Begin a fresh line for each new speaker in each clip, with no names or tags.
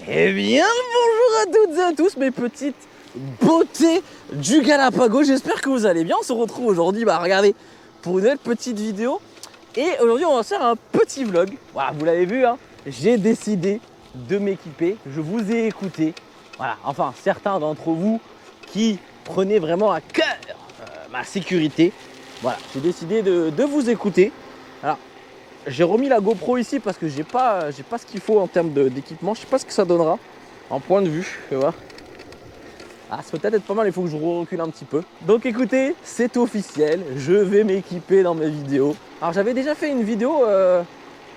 Eh bien, bonjour à toutes et à tous mes petites beautés du Galapagos. J'espère que vous allez bien. On se retrouve aujourd'hui, regardez, pour une nouvelle petite vidéo. Et aujourd'hui, on va faire un petit vlog. Voilà, vous l'avez vu, hein, j'ai décidé de m'équiper. Je vous ai écouté. Voilà, enfin, certains d'entre vous qui prenaient vraiment à cœur ma sécurité. Voilà, j'ai décidé de vous écouter. Alors, j'ai remis la GoPro ici parce que j'ai pas ce qu'il faut en termes d'équipement. Je sais pas ce que ça donnera en point de vue. Tu vois. Ah, ça peut peut-être être pas mal, il faut que je recule un petit peu. Donc écoutez, c'est officiel, je vais m'équiper dans mes vidéos. Alors j'avais déjà fait une vidéo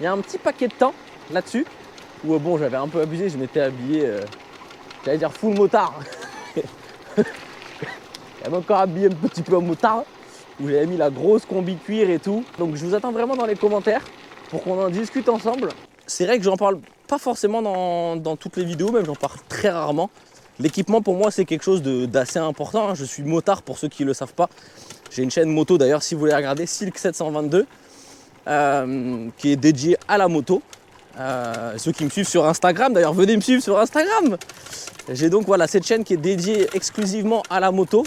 il y a un petit paquet de temps là-dessus. Où bon, j'avais un peu abusé, je m'étais habillé, j'allais dire full motard. J'avais encore habillé un petit peu en motard. Où j'avais mis la grosse combi cuir et tout. Donc je vous attends vraiment dans les commentaires pour qu'on en discute ensemble. C'est vrai que j'en parle pas forcément dans toutes les vidéos, même j'en parle très rarement. L'équipement pour moi c'est quelque chose d'assez important. Je suis motard pour ceux qui ne le savent pas. J'ai une chaîne moto d'ailleurs si vous voulez regarder, Silk 722, qui est dédiée à la moto. Ceux qui me suivent sur Instagram, d'ailleurs venez me suivre sur Instagram. J'ai donc voilà cette chaîne qui est dédiée exclusivement à la moto.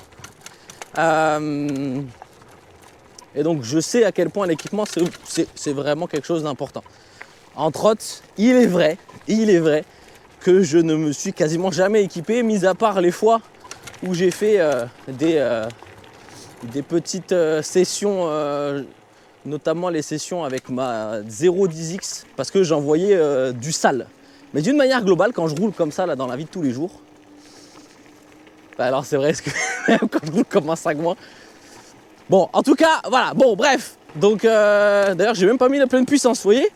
Et donc je sais à quel point l'équipement c'est vraiment quelque chose d'important. Entre autres, il est vrai que je ne me suis quasiment jamais équipé, mis à part les fois où j'ai fait des petites sessions, notamment les sessions avec ma 010X, parce que j'envoyais du sale. Mais d'une manière globale, quand je roule comme ça là, dans la vie de tous les jours, alors c'est vrai que même quand je roule comme un sagouin. Bon, en tout cas, voilà, bon, bref. Donc, d'ailleurs, j'ai même pas mis la pleine puissance, vous voyez.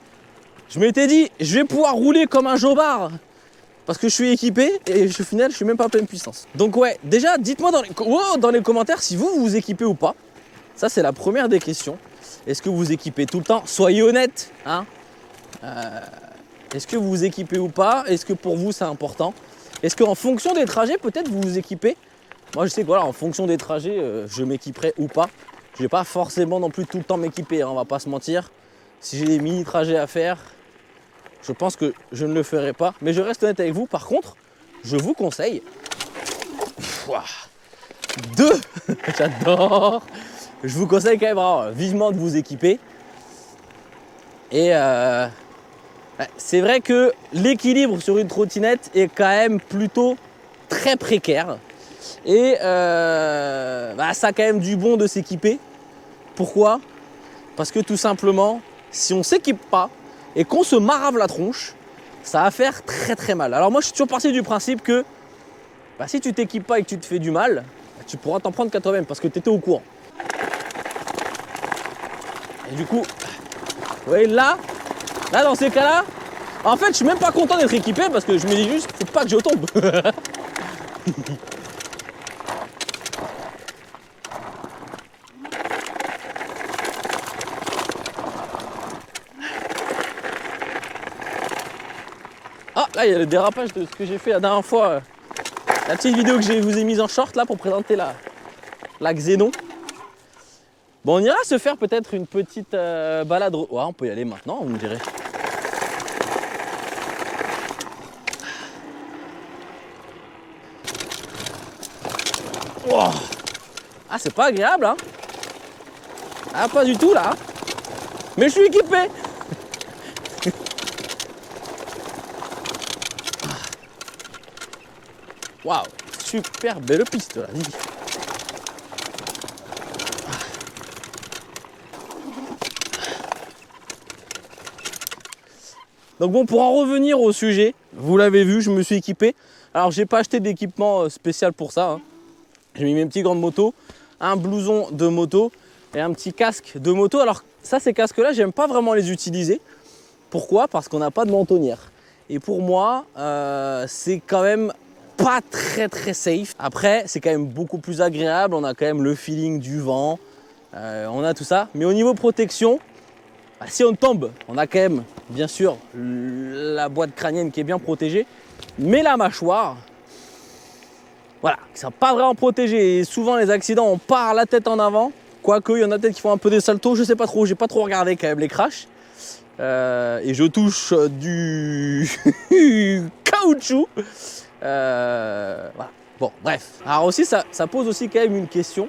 Je m'étais dit, je vais pouvoir rouler comme un jobard parce que je suis équipé et au final, je suis même pas à pleine puissance. Donc, ouais, déjà, dites-moi dans les commentaires si vous vous équipez ou pas. Ça, c'est la première des questions. Est-ce que vous vous équipez tout le temps? Soyez honnête, hein. Est-ce que vous vous équipez ou pas? Est-ce que pour vous, c'est important? Est-ce qu'en fonction des trajets, peut-être vous vous équipez? Moi, je sais que voilà, en fonction des trajets, je m'équiperai ou pas. Je vais pas forcément non plus tout le temps m'équiper, hein, on va pas se mentir. Si j'ai des mini trajets à faire, je pense que je ne le ferai pas. Mais je reste honnête avec vous. Par contre, je vous conseille j'adore. Je vous conseille quand même vraiment, vivement de vous équiper. Et c'est vrai que l'équilibre sur une trottinette est quand même plutôt très précaire. Et ça a quand même du bon de s'équiper. Pourquoi? Parce que tout simplement, si on ne s'équipe pas et qu'on se marave la tronche, ça va faire très très mal. Alors moi je suis toujours parti du principe que si tu t'équipes pas et que tu te fais du mal, tu pourras t'en prendre qu'à toi-même parce que tu étais au courant. Et du coup, vous voyez là dans ces cas-là, en fait je suis même pas content d'être équipé parce que je me dis juste, faut pas que je tombe. Ah, là, il y a le dérapage de ce que j'ai fait la dernière fois. La petite vidéo que je vous ai mise en short là pour présenter la Xénon. Bon, on ira se faire peut-être une petite balade. Ouais, on peut y aller maintenant, vous me direz. Wow. Ah, c'est pas agréable, hein. Ah, pas du tout là. Mais je suis équipé. Waouh, super belle piste là. Donc bon, pour en revenir au sujet, vous l'avez vu, je me suis équipé. Alors j'ai pas acheté d'équipement spécial pour ça, hein. J'ai mis mes petits gants de moto, un blouson de moto et un petit casque de moto. Alors ça, ces casques là, j'aime pas vraiment les utiliser. Pourquoi? Parce qu'on n'a pas de mentonnière. Et pour moi, c'est quand même pas très très safe. Après, c'est quand même beaucoup plus agréable. On a quand même le feeling du vent. On a tout ça. Mais au niveau protection, si on tombe, on a quand même, bien sûr, la boîte crânienne qui est bien protégée. Mais la mâchoire, voilà, qui ne sont pas vraiment protégées. Et souvent, les accidents, on part la tête en avant. Quoique, il y en a peut-être qui font un peu des saltos. Je sais pas trop. J'ai pas trop regardé quand même les crashs. Et je touche du caoutchouc. Voilà. Bon, bref. Alors aussi, ça pose aussi quand même une question.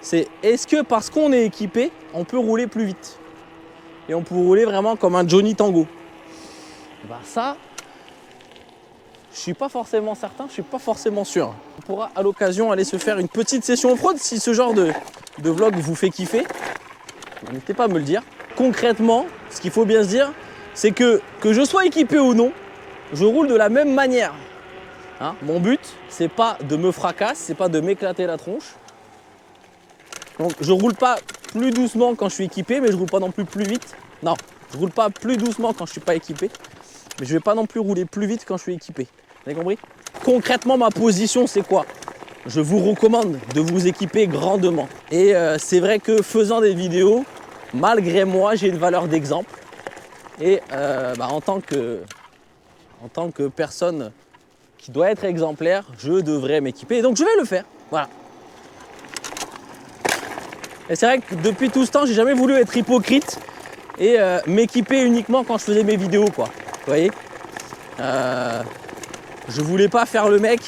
C'est est-ce que parce qu'on est équipé, on peut rouler plus vite? Et on peut rouler vraiment comme un Johnny Tango? Bah ça, je suis pas forcément certain, je suis pas forcément sûr. On pourra à l'occasion aller se faire une petite session off-road si ce genre de vlog vous fait kiffer. N'hésitez pas à me le dire. Concrètement, ce qu'il faut bien se dire, c'est que je sois équipé ou non, je roule de la même manière. Hein, mon but, c'est pas de me fracasser, c'est pas de m'éclater la tronche. Donc je roule pas plus doucement quand je suis équipé, mais je roule pas non plus plus vite. Non, je roule pas plus doucement quand je suis pas équipé, mais je vais pas non plus rouler plus vite quand je suis équipé. Vous avez compris? Concrètement, ma position, c'est quoi? Je vous recommande de vous équiper grandement. Et c'est vrai que faisant des vidéos, malgré moi, j'ai une valeur d'exemple. Et en tant que personne qui doit être exemplaire, je devrais m'équiper. Et donc je vais le faire. Voilà. Et c'est vrai que depuis tout ce temps, j'ai jamais voulu être hypocrite et m'équiper uniquement quand je faisais mes vidéos, quoi. Vous voyez, je voulais pas faire le mec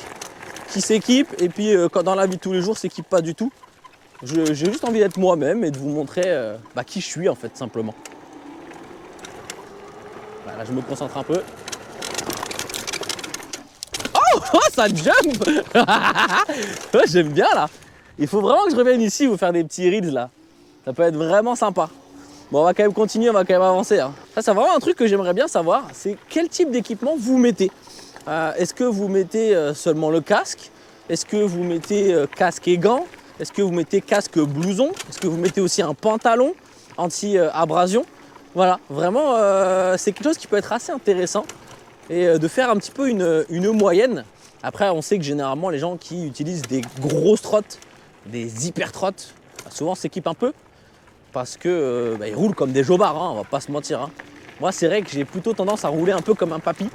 qui s'équipe et puis quand dans la vie de tous les jours s'équipe pas du tout. J'ai juste envie d'être moi-même et de vous montrer qui je suis en fait, simplement. Voilà, je me concentre un peu. Oh, ça jump. Ouais, j'aime bien là. Il faut vraiment que je revienne ici vous faire des petits reels là. Ça peut être vraiment sympa. Bon, on va quand même continuer, on va quand même avancer. Hein. Ça, c'est vraiment un truc que j'aimerais bien savoir, c'est quel type d'équipement vous mettez. Est-ce que vous mettez seulement le casque? Est-ce que vous mettez casque et gants? Est-ce que vous mettez casque blouson? Est-ce que vous mettez aussi un pantalon anti-abrasion? Voilà, vraiment, c'est quelque chose qui peut être assez intéressant et de faire un petit peu une moyenne. Après, on sait que généralement, les gens qui utilisent des grosses trottes, des hyper trottes, souvent s'équipent un peu parce que ils roulent comme des jobards, hein, on va pas se mentir. Hein. Moi, c'est vrai que j'ai plutôt tendance à rouler un peu comme un papy.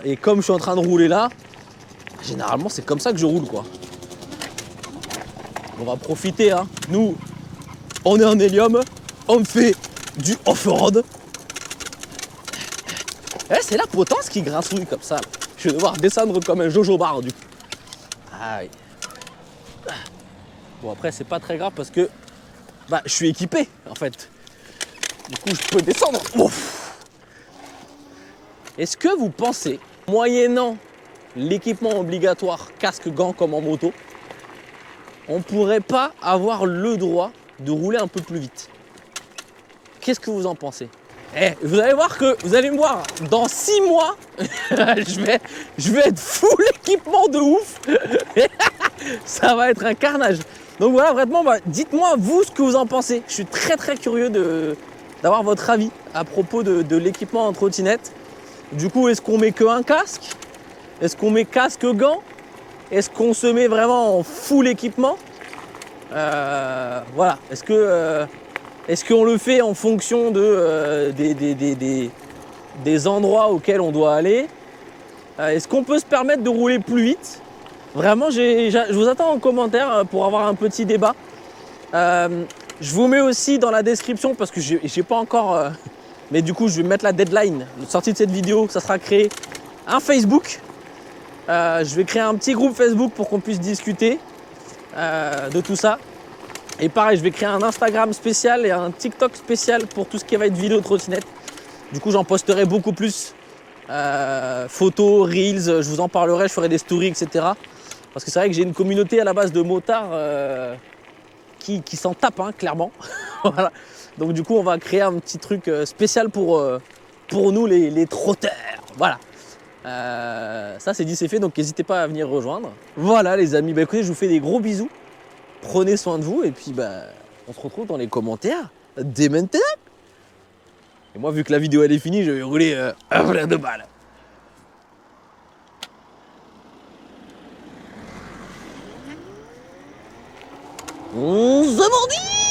Et comme je suis en train de rouler là, généralement, c'est comme ça que je roule, quoi. On va profiter, hein. Nous, on est en hélium, on fait du off-road. C'est la potence qui grinçouille comme ça. Je vais devoir descendre comme un jojo-bar du coup. Aïe. Bon, après, c'est pas très grave parce que je suis équipé en fait. Du coup, je peux descendre. Ouf. Est-ce que vous pensez, moyennant l'équipement obligatoire, casque, gants comme en moto, on pourrait pas avoir le droit de rouler un peu plus vite? Qu'est-ce que vous en pensez? Vous allez voir que, vous allez me voir, dans 6 mois, je vais être full équipement de ouf. Ça va être un carnage. Donc voilà, vraiment, dites-moi vous ce que vous en pensez. Je suis très très curieux d'avoir votre avis à propos de l'équipement en trottinette. Du coup, est-ce qu'on met qu'un casque? Est-ce qu'on met casque, gants? Est-ce qu'on se met vraiment en full équipement? Voilà, est-ce qu'on le fait en fonction des endroits auxquels on doit aller? Est-ce qu'on peut se permettre de rouler plus vite? Vraiment, je vous attends en commentaire pour avoir un petit débat. Je vous mets aussi dans la description, parce que j'ai pas encore... mais du coup, je vais mettre la deadline. La sortie de cette vidéo, ça sera créé un Facebook. Je vais créer un petit groupe Facebook pour qu'on puisse discuter de tout ça. Et pareil, je vais créer un Instagram spécial et un TikTok spécial pour tout ce qui va être vidéo trottinette. Du coup, j'en posterai beaucoup plus. Photos, reels, je vous en parlerai, je ferai des stories, etc. Parce que c'est vrai que j'ai une communauté à la base de motards qui s'en tapent, hein, clairement. Voilà. Donc du coup, on va créer un petit truc spécial pour nous, les trotteurs. Voilà. Ça, c'est dit, c'est fait, donc n'hésitez pas à venir rejoindre. Voilà, les amis. Écoutez, je vous fais des gros bisous. Prenez soin de vous et puis on se retrouve dans les commentaires dès maintenant. Et moi, vu que la vidéo elle est finie, je vais rouler un plein de balles. On se mordit.